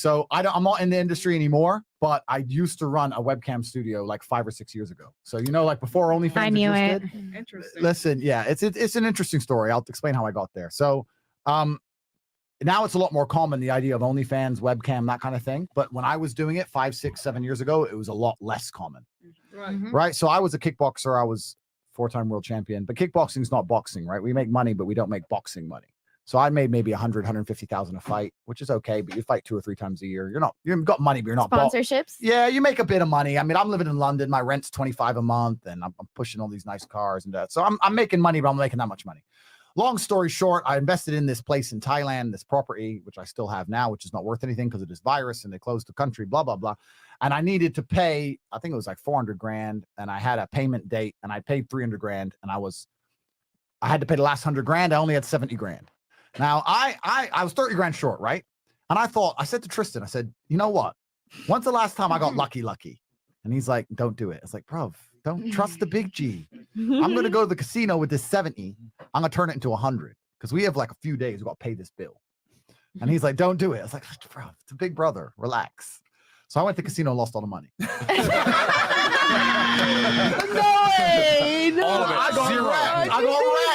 So I'm not in the industry anymore, but I used to run a webcam studio like 5 or 6 years ago. So, you know, like before OnlyFans I knew it. Interesting. Listen, yeah, it's an interesting story. I'll explain how I got there. So, now it's a lot more common, the idea of OnlyFans, webcam, that kind of thing. But when I was doing it 5, 6, 7 years ago, it was a lot less common. Right. Right. So I was a kickboxer. I was 4-time world champion, but kickboxing is not boxing, right? We make money, but we don't make boxing money. So I made maybe 150,000 a fight, which is okay, but you fight 2 or 3 times a year. You've got money, but you're not Sponsorships. Yeah, you make a bit of money. I mean, I'm living in London. My rent's 25 a month, and I'm pushing all these nice cars and that. So I'm making money, but I'm making that much money. Long story short, I invested in this place in Thailand, this property, which I still have now, which is not worth anything because of this virus and they closed the country, blah, blah, blah. And I needed to pay, I think it was like 400 grand. And I had a payment date and I paid 300 grand. And I had to pay the last 100 grand. I only had 70 grand. Now I was 30 grand short, right? And I said to Tristan, I said, you know what? When's the last time I got lucky? And he's like, don't do it. It's like, bro, don't trust the big G. I'm going to go to the casino with this 70. I'm going to turn it into 100 because we have like a few days. We got to pay this bill. And he's like, don't do it. I was like, bro, it's a big brother. Relax. So I went to the casino and lost all the money. No way. No. All of it. I got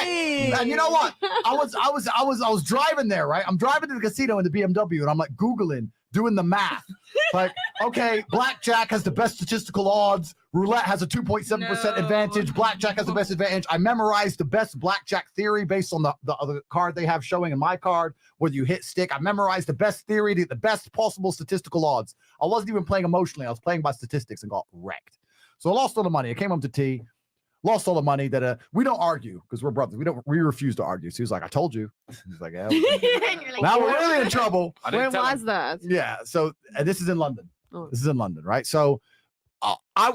wrecked. And you know what? I was driving there, right? I'm driving to the casino in the BMW and I'm like Googling, doing the math. Like, okay, blackjack has the best statistical odds. Roulette has a 2.7% advantage. Blackjack has the best advantage. I memorized the best blackjack theory based on the other card they have showing in my card, whether you hit stick. I memorized the best theory, the best possible statistical odds. I wasn't even playing emotionally. I was playing by statistics and got wrecked. So I lost all the money. I came home to tea, lost all the money. That we don't argue because we're brothers. We refuse to argue. So he was like, I told you. He's like, yeah. Like, Now we're really in trouble. Where was that? Yeah. So this is in London. Oh. This is in London, right? So I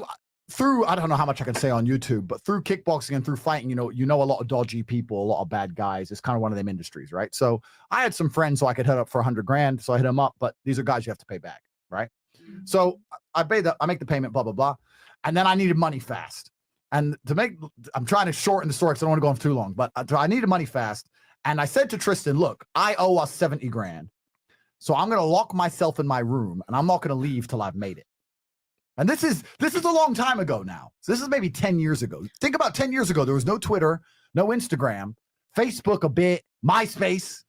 don't know how much I can say on YouTube, but through kickboxing and through fighting, you know a lot of dodgy people, a lot of bad guys. It's kind of one of them industries, right? So I had some friends so I could hit up for 100 grand. So I hit them up, but these are guys you have to pay back, right? So I make the payment, blah, blah, blah. And then I needed money fast. And I'm trying to shorten the story because I don't want to go on for too long, but I needed money fast. And I said to Tristan, look, I owe us 70 grand. So I'm going to lock myself in my room and I'm not going to leave till I've made it. And this is a long time ago now. So this is maybe 10 years ago. Think about 10 years ago. There was no Twitter, no Instagram, Facebook a bit, MySpace.